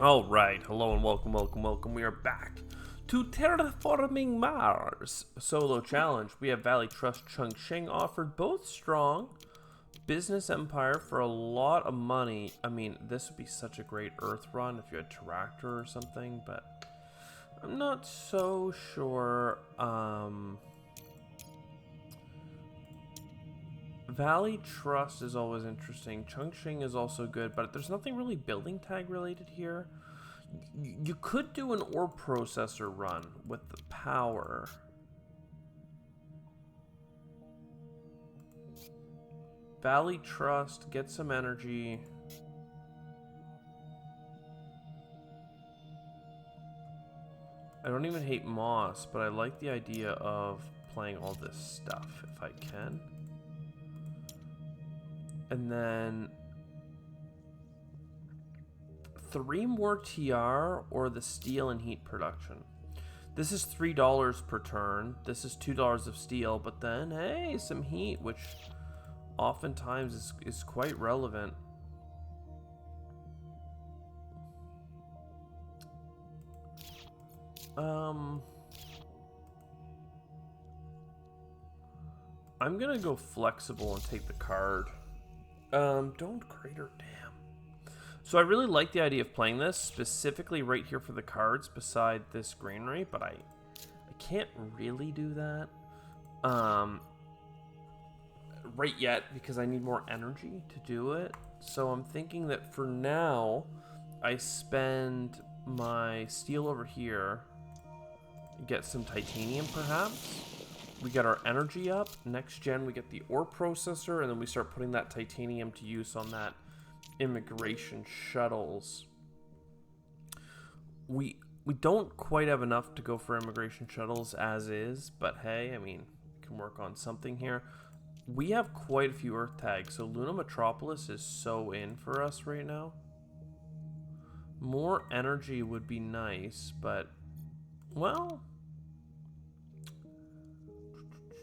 All right, hello and welcome. We are back to Terraforming Mars solo challenge. We have Valley Trust Chongqing offered both strong business empire for a lot of money. I mean, this would be such a great Earth run if you had Tractor or something, but I'm not so sure. Valley Trust is always interesting. Chongqing is also good, but there's nothing really building tag related here. You could do an ore processor run with the power. Valley Trust, get some energy. I don't even hate Moss, but I like the idea of playing all this stuff if I can. And then 3 more TR or the steel and heat production. This is $3 per turn. This is $2 of steel, but then, hey, some heat, which oftentimes is quite relevant. I'm gonna go flexible and take the card. Don't crater, damn. So I really like the idea of playing this, specifically right here for the cards beside this greenery, but I can't really do that right yet because I need more energy to do it. So I'm thinking that for now, I spend my steel over here, get some titanium perhaps. We get our energy up. Next gen, we get the ore processor, and then we start putting that titanium to use on that immigration shuttles. We don't quite have enough to go for immigration shuttles as is, but hey, I mean, we can work on something here. We have quite a few Earth tags, so Luna Metropolis is so in for us right now. More energy would be nice, but, well,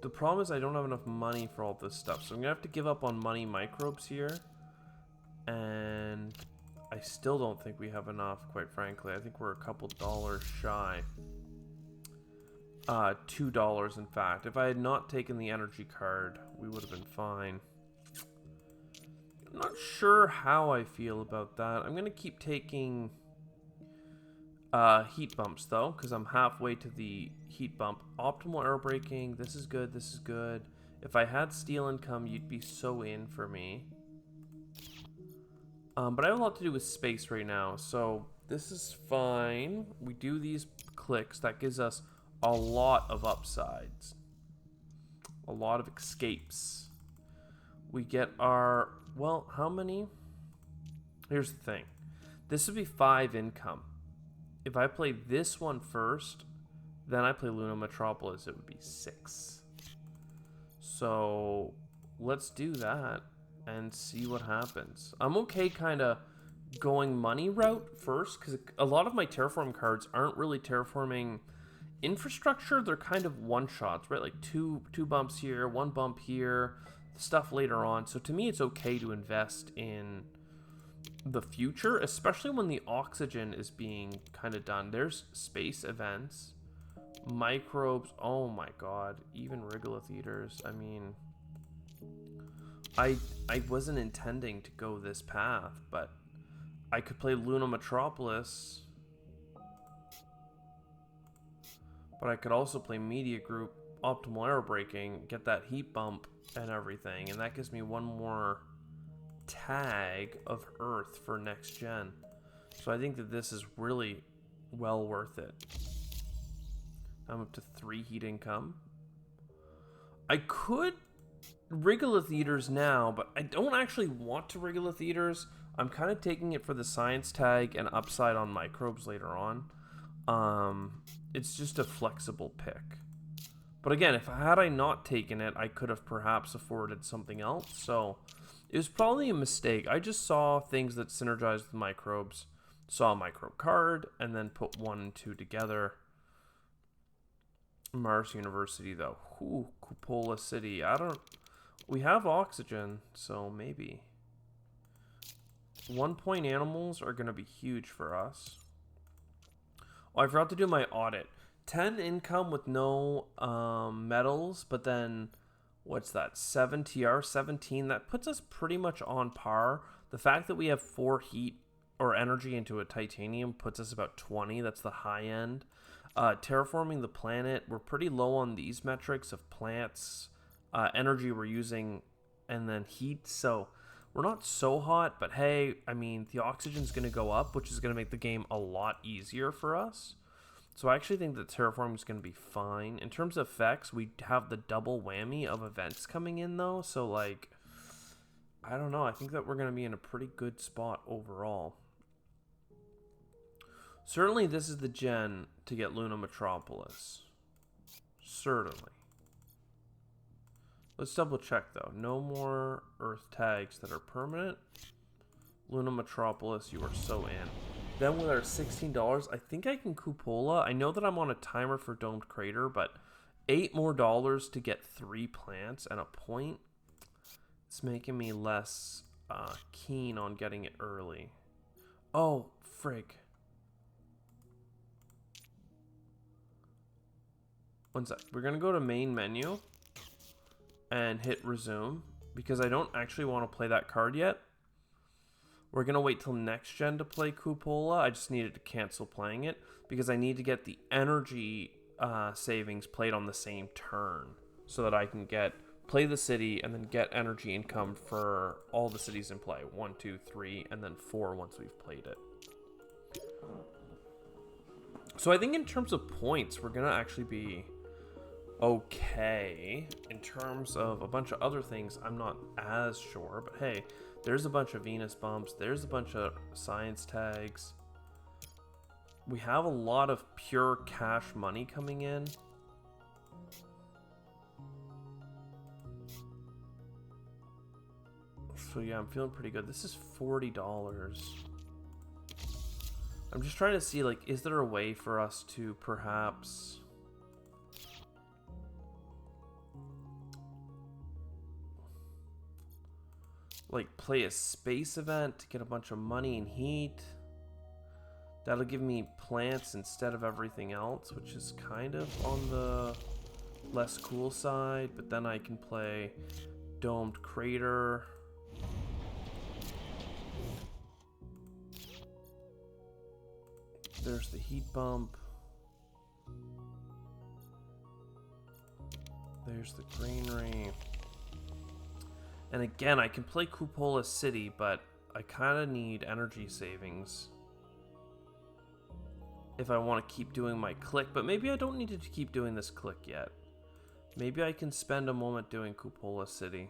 the problem is I don't have enough money for all this stuff, so I'm gonna have to give up on money microbes here. And I still don't think we have enough, quite frankly. I think we're a couple dollars shy. $2 in fact. If I had not taken the energy card, we would have been fine. I'm not sure how I feel about that. I'm gonna keep taking heat bumps though, because I'm halfway to the heat bump. Optimal air braking, this is good, this is good. If I had steel income, you'd be so in for me. But I have a lot to do with space right now, so this is fine. We do these clicks, that gives us a lot of upsides. A lot of escapes. We get our, well, how many? Here's the thing. This would be 5 income. If I play this one first, then I play Luna Metropolis, it would be 6. So let's do that and see what happens. I'm okay kind of going money route first, because a lot of my terraform cards aren't really terraforming infrastructure. They're kind of one-shots, right? Like two bumps here, 1 bump here, stuff later on. So to me, it's okay to invest in the future, especially when the oxygen is being kind of done. There's space events, microbes, oh my god, even regolith eaters. I mean, I wasn't intending to go this path, but I could play Luna Metropolis, but I could also play Media Group, Optimal Air Braking, get that heat bump and everything, and that gives me 1 more tag of Earth for next gen. So I think that this is really well worth it. I'm up to 3 heat income. I could regolith eaters now, but I don't actually want to regolith eaters. I'm kind of taking it for the science tag and upside on microbes later on. It's just a flexible pick. But again, if had I not taken it, I could have perhaps afforded something else. So it was probably a mistake. I just saw things that synergized with microbes, saw a microbe card, and then put 1 and 2 together. Mars University, though. Ooh, Cupola City. We have oxygen, so maybe. 1-point animals are going to be huge for us. Oh, I forgot to do my audit. 10 income with no metals, but then what's that? 7 TR, 17. That puts us pretty much on par. The fact that we have 4 heat or energy into a titanium puts us about 20. That's the high end. Terraforming the planet, we're pretty low on these metrics of plants, energy we're using, and then heat. So we're not so hot, but hey, I mean, the oxygen's going to go up, which is going to make the game a lot easier for us. So I actually think that terraforming is going to be fine. In terms of effects, we have the double whammy of events coming in, though. So, like, I don't know. I think that we're going to be in a pretty good spot overall. Certainly, this is the gen to get Luna Metropolis. Certainly. Let's double check, though. No more Earth tags that are permanent. Luna Metropolis, you are so in. Then with our $16, I think I can cupola. I know that I'm on a timer for Domed Crater, but $8 more to get 3 plants and a point. It's making me less keen on getting it early. Oh, frig. One sec. We're going to go to main menu and hit resume because I don't actually want to play that card yet. We're going to wait till next gen to play Cupola. I just needed to cancel playing it because I need to get the energy savings played on the same turn so that I can play the city and then get energy income for all the cities in play. 1, 2, 3, and then 4 once we've played it. So I think in terms of points, we're going to actually be okay. In terms of a bunch of other things, I'm not as sure, but hey, there's a bunch of Venus bumps. There's a bunch of science tags. We have a lot of pure cash money coming in. So yeah, I'm feeling pretty good. This is $40. I'm just trying to see, like, is there a way for us to perhaps... like play a space event to get a bunch of money and heat. That'll give me plants instead of everything else, which is kind of on the less cool side. But then I can play Domed Crater. There's the heat bump. There's the greenery. And again, I can play Cupola City, but I kind of need energy savings if I want to keep doing my click. But maybe I don't need to keep doing this click yet. Maybe I can spend a moment doing Cupola City.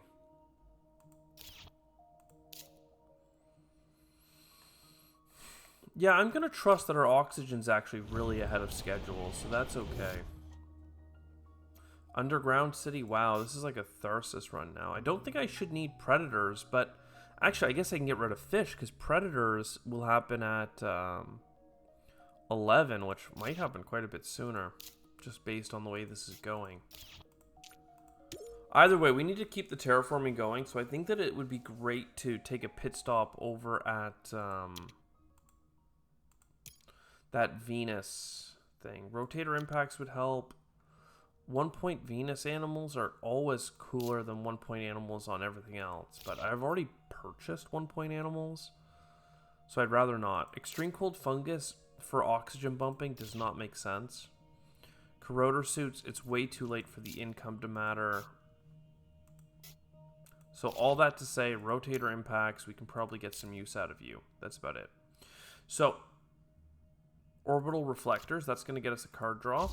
Yeah, I'm going to trust that our oxygen's actually really ahead of schedule, so that's okay. Underground City, wow, this is like a Tharsis run now. I don't think I should need Predators, but actually I guess I can get rid of Fish, because Predators will happen at 11, which might happen quite a bit sooner, just based on the way this is going. Either way, we need to keep the terraforming going, so I think that it would be great to take a pit stop over at that Venus thing. Rotator impacts would help. 1-point Venus animals are always cooler than 1-point animals on everything else, but I've already purchased 1-point animals, so I'd rather not. Extreme cold fungus for oxygen bumping does not make sense. Corroder suits, it's way too late for the income to matter. So all that to say, rotator impacts, we can probably get some use out of you. That's about it. So, orbital reflectors, that's going to get us a card draw.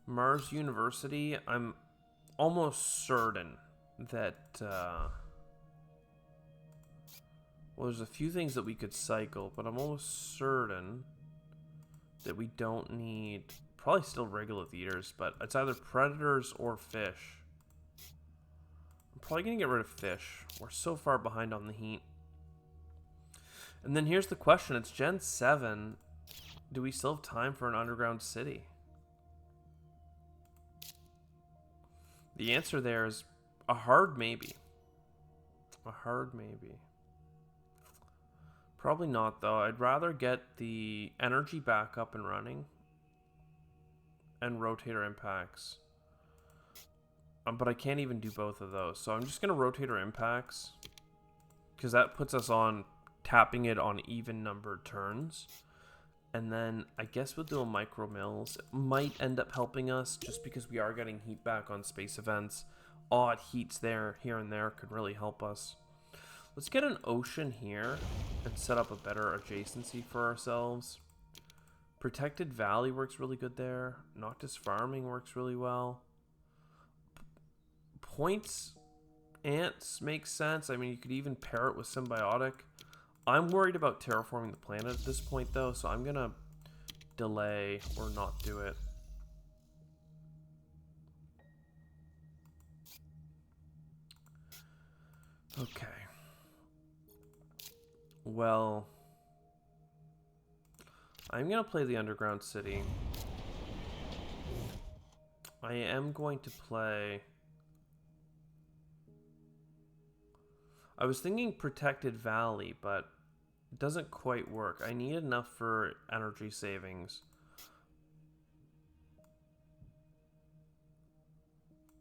Mars University, I'm almost certain that, well, there's a few things that we could cycle, but I'm almost certain that we don't need, probably still regolith eaters, but it's either predators or fish. I'm probably going to get rid of fish. We're so far behind on the heat. And then here's the question, it's Gen 7. Do we still have time for an underground city? The answer there is a hard maybe. A hard maybe. Probably not, though. I'd rather get the energy back up and running and rotator impacts. But I can't even do both of those. So I'm just going to rotator impacts because that puts us on tapping it on even numbered turns. And then I guess we'll do a micro mills. It might end up helping us just because we are getting heat back on space events. Odd heats there, here and there could really help us. Let's get an ocean here and set up a better adjacency for ourselves. Protected Valley works really good there. Noctis Farming works really well. Points Ants makes sense. I mean, you could even pair it with Symbiotic. I'm worried about terraforming the planet at this point, though, so I'm going to delay or not do it. Okay. Well, I'm going to play the Underground City. I am going to play... I was thinking Protected Valley, but it doesn't quite work. I need enough for energy savings.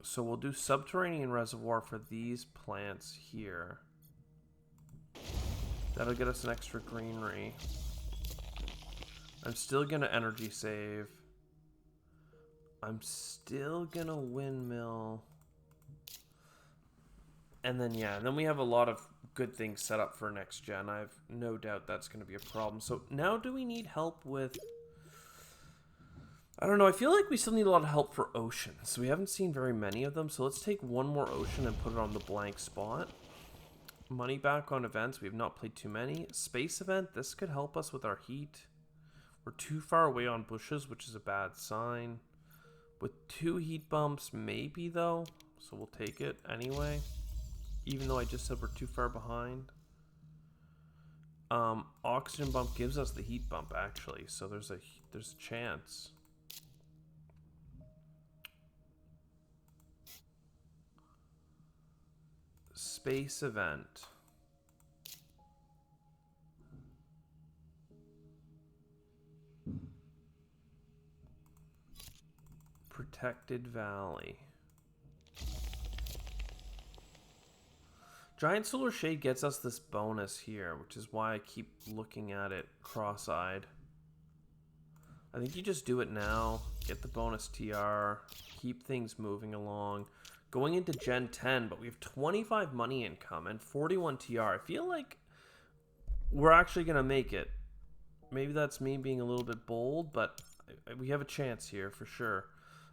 So we'll do Subterranean Reservoir for these plants here. That'll get us an extra greenery. I'm still going to energy save. I'm still going to windmill. And then, yeah, and then we have a lot of good things set up for next gen. I have no doubt that's going to be a problem. So now do we need help with... I don't know. I feel like we still need a lot of help for oceans. We haven't seen very many of them. So let's take one more ocean and put it on the blank spot. Money back on events. We have not played too many. Space event. This could help us with our heat. We're too far away on bushes, which is a bad sign. With 2 heat bumps, maybe, though. So we'll take it anyway. Even though I just said we're too far behind. Oxygen bump gives us the heat bump, actually. So there's a chance. Space event. Protected Valley. Giant Solar Shade gets us this bonus here, which is why I keep looking at it cross-eyed. I think you just do it now, get the bonus TR, keep things moving along. Going into Gen 10, but we have 25 money income and 41 TR. I feel like we're actually going to make it. Maybe that's me being a little bit bold, but we have a chance here for sure.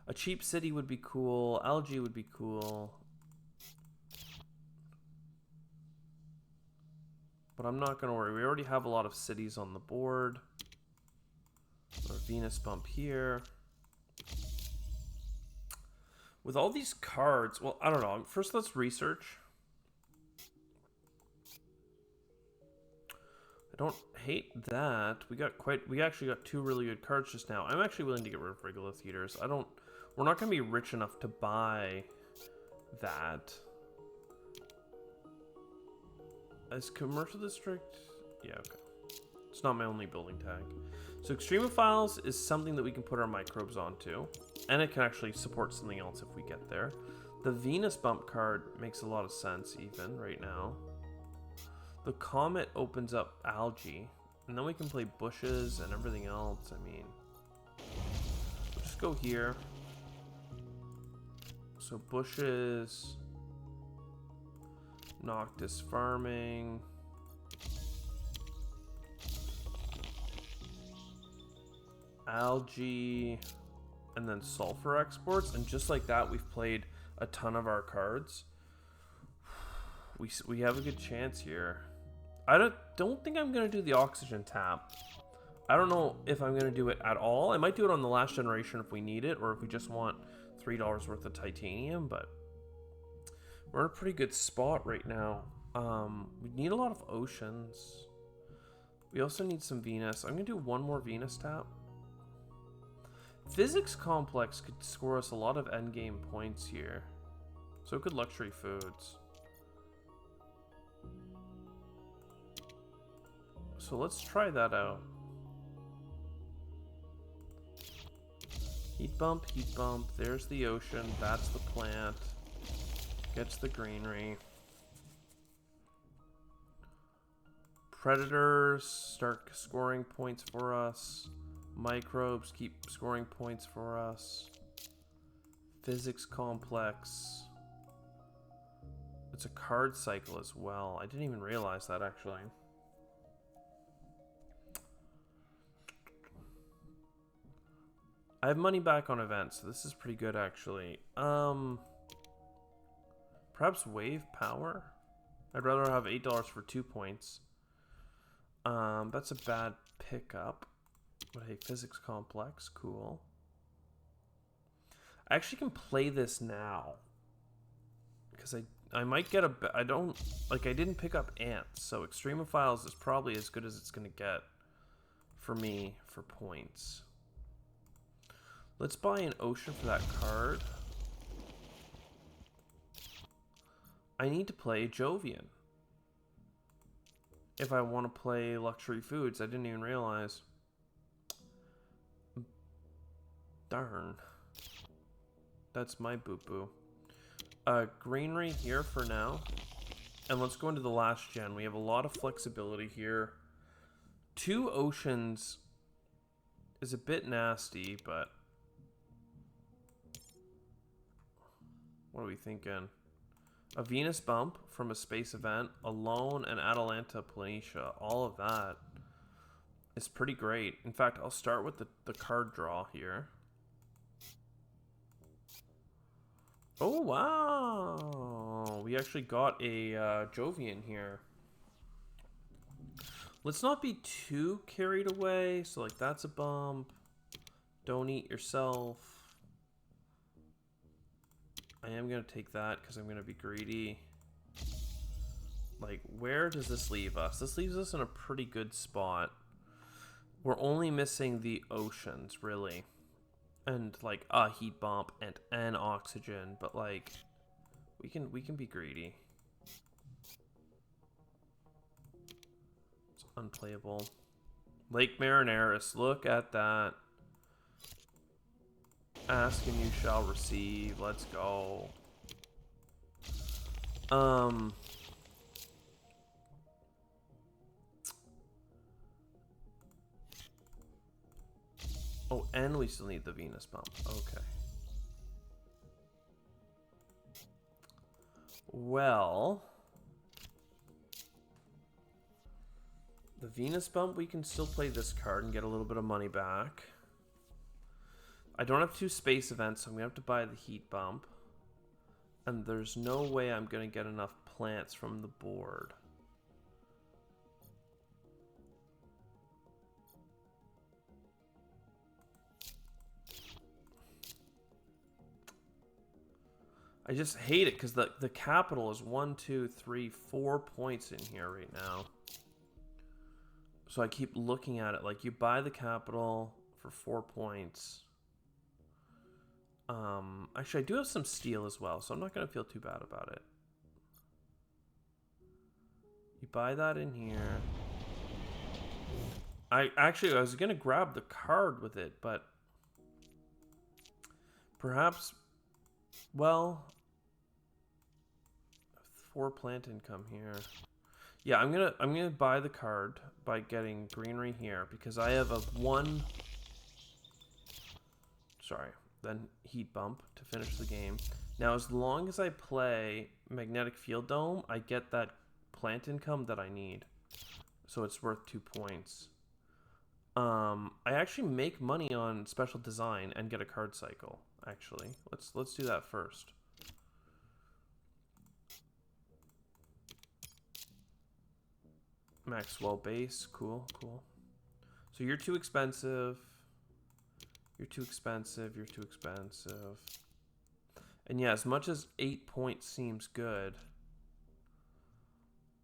A cheap city would be cool. Algae would be cool. But I'm not going to worry. We already have a lot of cities on the board. Our Venus bump here. With all these cards, well, I don't know. First, let's research. I don't hate that. We actually got 2 really good cards just now. I'm actually willing to get rid of Regolith Heaters. We're not going to be rich enough to buy that. As commercial district, yeah, okay. It's not my only building tag. So Extremophiles is something that we can put our microbes onto, and it can actually support something else if we get there. The Venus bump card makes a lot of sense even right now. The Comet opens up algae, and then we can play bushes and everything else. I mean, let's just go here. So bushes, Noctis Farming. Algae, and then sulfur exports, and just like that we've played a ton of our cards. We have a good chance here. I don't think I'm gonna do the oxygen tap. I don't know if I'm gonna do it at all. I might do it on the last generation if we need it, or if we just want $3 worth of titanium, but we're in a pretty good spot right now. We need a lot of oceans. We also need some Venus. I'm gonna do one more Venus tap. Physics Complex could score us a lot of endgame points here. So good luxury foods. So let's try that out. Heat bump, heat bump. There's the ocean. That's the plant. Gets the greenery. Predators start scoring points for us. Microbes keep scoring points for us. Physics complex. It's a card cycle as well. I didn't even realize that, actually. I have money back on events, so this is pretty good, actually. Perhaps wave power? I'd rather have $8 for 2 points. That's a bad pickup. But hey, physics complex, cool. I actually can play this now. Because I might get I didn't pick up ants, so Extremophiles is probably as good as it's going to get for me for points. Let's buy an ocean for that card. I need to play Jovian. If I want to play luxury foods, I didn't even realize. Darn. That's my boo-boo. Greenery here for now. And let's go into the last gen. We have a lot of flexibility here. 2 oceans is a bit nasty, but... what are we thinking? A Venus bump from a space event, Alone, and Atalanta Planitia. All of that is pretty great. In fact, I'll start with the card draw here. Oh, wow. We actually got a Jovian here. Let's not be too carried away. So, like, that's a bump. Don't eat yourself. I am going to take that because I'm going to be greedy. Like, where does this leave us? This leaves us in a pretty good spot. We're only missing the oceans, really. And, like, a heat bump and an oxygen. But, like, we can be greedy. It's unplayable. Lake Marineris, look at that. Ask and you shall receive. Let's go. Oh, and we still need the Venus bump. Okay. Well, the Venus bump, we can still play this card and get a little bit of money back. I don't have 2 space events, so I'm going to have to buy the heat bump. And there's no way I'm going to get enough plants from the board. I just hate it because the capital is 1, 2, 3, 4 points in here right now. So I keep looking at it like you buy the capital for 4 points. Actually, I do have some steel as well, so I'm not going to feel too bad about it. You buy that in here. I was going to grab the card with it, but perhaps, well, 4 plant income here. Yeah, I'm gonna buy the card by getting greenery here because I have a 1. Sorry. Then heat bump to finish the game. Now, as long as I play Magnetic Field Dome, I get that plant income that I need. So it's worth 2 points. I actually make money on special design and get a card cycle, actually. Let's do that first. Maxwell base, cool. So you're too expensive. You're too expensive. You're too expensive. And yeah, as much as 8 points seems good.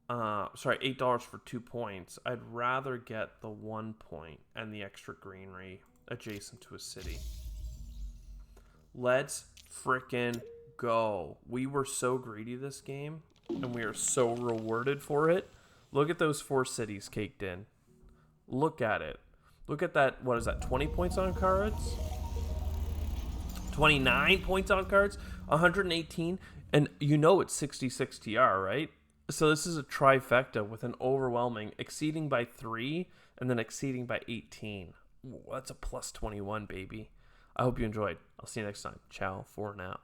Sorry, $8 for 2 points. I'd rather get the 1 point and the extra greenery adjacent to a city. Let's frickin' go. We were so greedy this game, and we are so rewarded for it. Look at those 4 cities caked in. Look at it. Look at that. What is that? 20 points on cards? 29 points on cards? 118? And you know it's 66 TR, right? So this is a trifecta with an overwhelming exceeding by 3 and then exceeding by 18. Ooh, that's a plus 21, baby. I hope you enjoyed. I'll see you next time. Ciao for now.